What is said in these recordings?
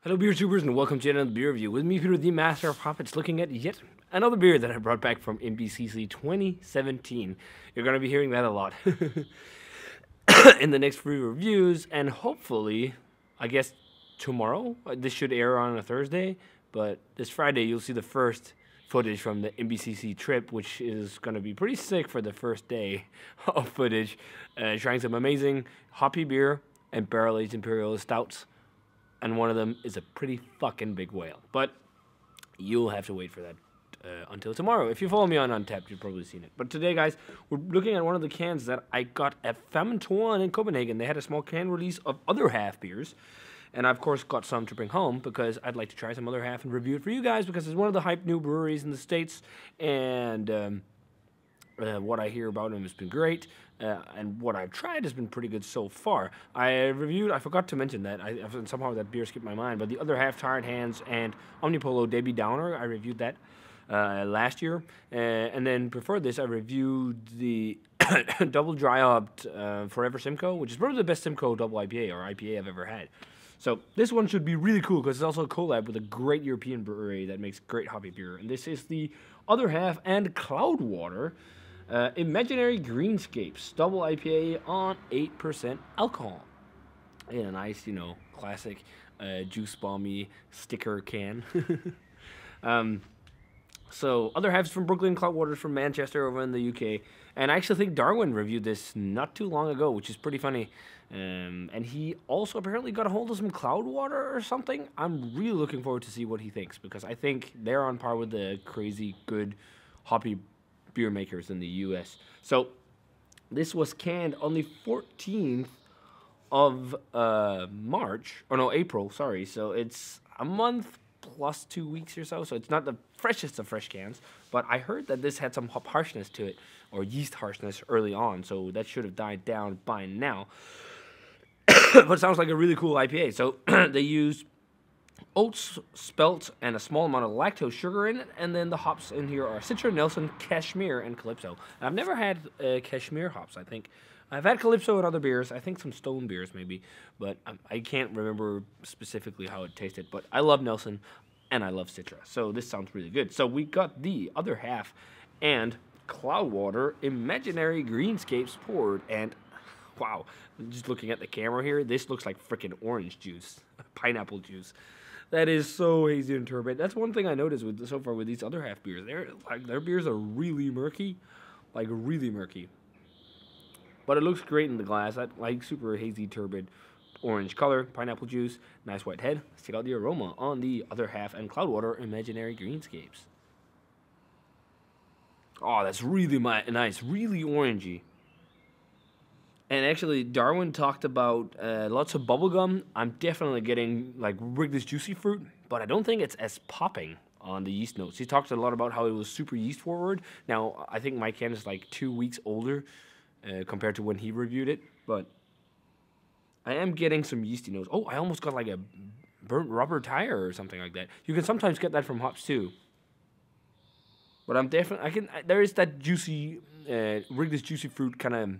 Hello, beer tubers, and welcome to another beer review. With me, Peter, the Master of Puppets, looking at yet another beer that I brought back from MBCC 2017. You're going to be hearing that a lot in the next few reviews, and hopefully, I guess tomorrow, this should air on a Thursday, but this Friday you'll see the first footage from the MBCC trip, which is going to be pretty sick for the first day of footage, trying some amazing hoppy beer and barrel-aged imperial stouts. And one of them is a pretty fucking big whale. But you'll have to wait for that until tomorrow. If you follow me on Untapped, you've probably seen it. But today, guys, we're looking at one of the cans that I got at Fermentoren in Copenhagen. They had a small can release of other half beers. And I, of course, got some to bring home because I'd like to try some other half and review it for you guys because it's one of the hype new breweries in the States. And what I hear about them has been great, and what I've tried has been pretty good so far. I forgot to mention that, somehow that beer skipped my mind, but the other half, Tired Hands and Omnipolo Debbie Downer, I reviewed that last year, and then before this, I reviewed the double dry hopped Forever Simcoe, which is probably the best Simcoe double IPA or IPA I've ever had. So this one should be really cool because it's also a collab with a great European brewery that makes great hoppy beer, and this is the other half and Cloudwater. Imaginary Greenscapes, double IPA on 8% alcohol. In a nice, classic juice bomby sticker can. So, other halves from Brooklyn, Cloudwater's from Manchester over in the UK. And I actually think Darwin reviewed this not too long ago, which is pretty funny. And he also apparently got a hold of some Cloudwater or something. I'm really looking forward to see what he thinks, because I think they're on par with the crazy good hoppy beer makers in the US. So this was canned on the 14th of April, sorry. So it's a month plus 2 weeks or so. So it's not the freshest of fresh cans, but I heard that this had some hop harshness to it, or yeast harshness early on. So that should have died down by now. But it sounds like a really cool IPA. So they used oats, spelt, and a small amount of lactose sugar in it, and then the hops in here are Citra, Nelson, Cashmere, and Calypso. And I've never had Cashmere hops, I think. I've had Calypso in other beers, I think some Stone beers maybe, but I can't remember specifically how it tasted. But I love Nelson, and I love Citra, so this sounds really good. So we got the other half and Cloudwater Imaginary Greenscapes poured, and wow, just looking at the camera here, this looks like freaking orange juice, pineapple juice. That is so hazy and turbid. That's one thing I noticed so far with these other half beers. Their beers are really murky, like really murky. But it looks great in the glass. I like super hazy, turbid, orange color, pineapple juice, nice white head. Let's check out the aroma on the other half and Cloudwater Imaginary Greenscapes. Oh, that's really nice, really orangey. And actually, Darwin talked about lots of bubblegum. I'm definitely getting like Wrigley's Juicy Fruit, but I don't think it's as popping on the yeast notes. He talked a lot about how it was super yeast forward. Now, I think my can is like 2 weeks older compared to when he reviewed it, but I am getting some yeasty notes. Oh, I almost got like a burnt rubber tire or something like that. You can sometimes get that from hops too. But I'm definitely, there is that juicy, Wrigley's Juicy Fruit kind of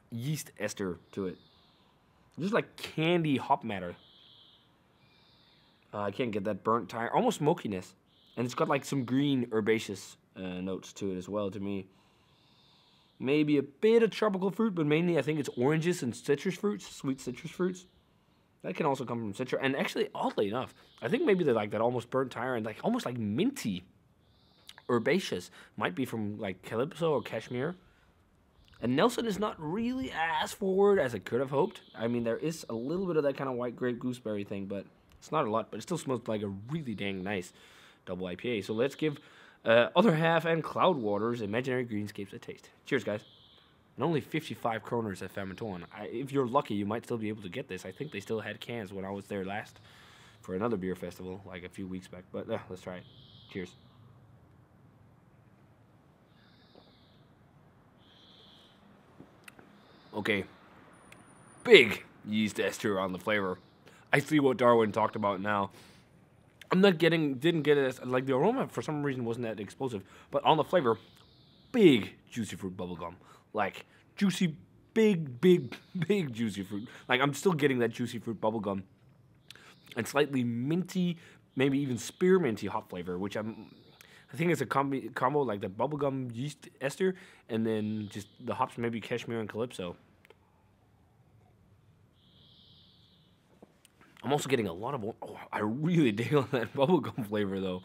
yeast ester to it, just like candy hop matter. I can't get that burnt tire, almost smokiness, and it's got like some green herbaceous notes to it as well. To me, maybe a bit of tropical fruit, but mainly I think it's oranges and citrus fruits, sweet citrus fruits. That can also come from Citra, and actually, oddly enough, I think maybe they're like that almost burnt tire and like almost like minty herbaceous might be from like Calypso or Cashmere. And Nelson is not really as forward as I could have hoped. I mean, there is a little bit of that kind of white grape gooseberry thing, but it's not a lot. But it still smells like a really dang nice double IPA. So let's give other half and Cloudwater's Imaginary Greenscapes a taste. Cheers, guys. And only 55 kroners at Fermentoren. If you're lucky, you might still be able to get this. I think they still had cans when I was there last for another beer festival, like a few weeks back. But let's try it. Cheers. Okay, big yeast ester on the flavor. I see what Darwin talked about now. Didn't get it as, like the aroma for some reason wasn't that explosive, but on the flavor, big juicy fruit bubblegum. Like juicy, big juicy fruit. Like I'm still getting that juicy fruit bubblegum and slightly minty, maybe even spearminty hop flavor, which I think it's a combo like the bubblegum yeast ester, and then just the hops, maybe cashmere and calypso. I'm also getting a lot of, I really dig on that bubblegum flavor though.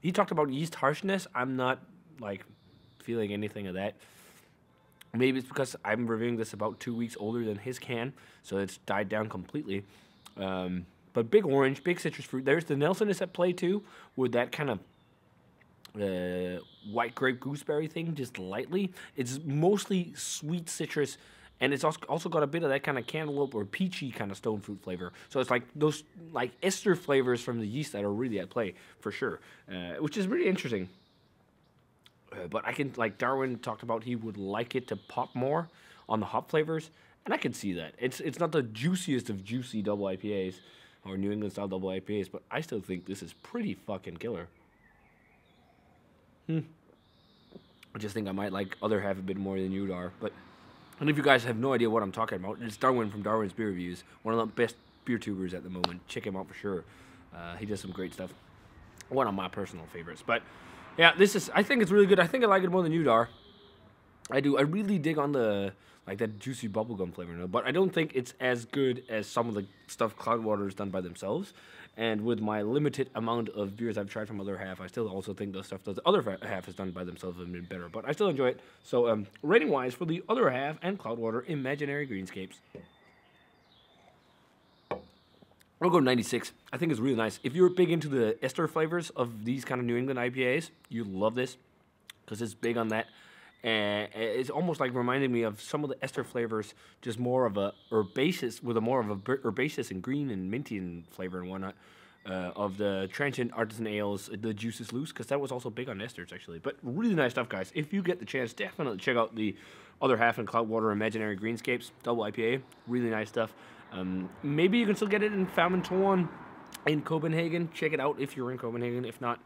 He talked about yeast harshness. I'm not like feeling anything of that. Maybe it's because I'm reviewing this about 2 weeks older than his can, so it's died down completely. But big orange, big citrus fruit. There's the Nelsoness at play too, with that kind of white grape gooseberry thing, just lightly. It's mostly sweet citrus, and it's also got a bit of that kind of cantaloupe or peachy kind of stone fruit flavor. So it's like those like ester flavors from the yeast that are really at play for sure, which is really interesting. But I can, like Darwin talked about, he would like it to pop more on the hop flavors, and I can see that. It's not the juiciest of juicy double IPAs or New England style double IPAs, but I still think this is pretty fucking killer. I just think I might like other half a bit more than you are. And if you guys have no idea what I'm talking about, it's Darwin from Darwin's Beer Reviews, one of the best beer tubers at the moment. Check him out for sure. He does some great stuff. One of my personal favorites, but. Yeah, I think it's really good. I think I like it more than you are. I do. I really dig on the, like, that juicy bubblegum flavor, but I don't think it's as good as some of the stuff Cloudwater has done by themselves. And with my limited amount of beers I've tried from other half, I still also think the stuff that the other half has done by themselves have been better. But I still enjoy it. So, rating-wise, for the other half and Cloudwater, Imaginary Greenscapes, I'll go 96. I think it's really nice. If you're big into the ester flavors of these kind of New England IPAs, you'll love this because it's big on that. And it's almost like reminding me of some of the ester flavors, just more of a herbaceous, with a more of a herbaceous and green and minty and flavor and whatnot, of the transient artisan ales, the Juices Loose, because that was also big on esters actually. But really nice stuff, guys. If you get the chance, definitely check out the other half in Cloudwater Imaginary Greenscapes double IPA. Really nice stuff. Maybe you can still get it in Famentorn in Copenhagen. Check it out if you're in Copenhagen. If not,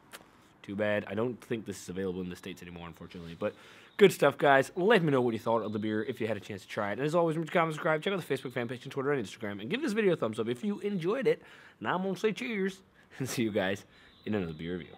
too bad. I don't think this is available in the States anymore, unfortunately. But good stuff, guys. Let me know what you thought of the beer if you had a chance to try it. And as always, remember to comment, subscribe, check out the Facebook fan page and Twitter and Instagram. And give this video a thumbs up if you enjoyed it. Now I'm going to say cheers and see you guys in another beer review.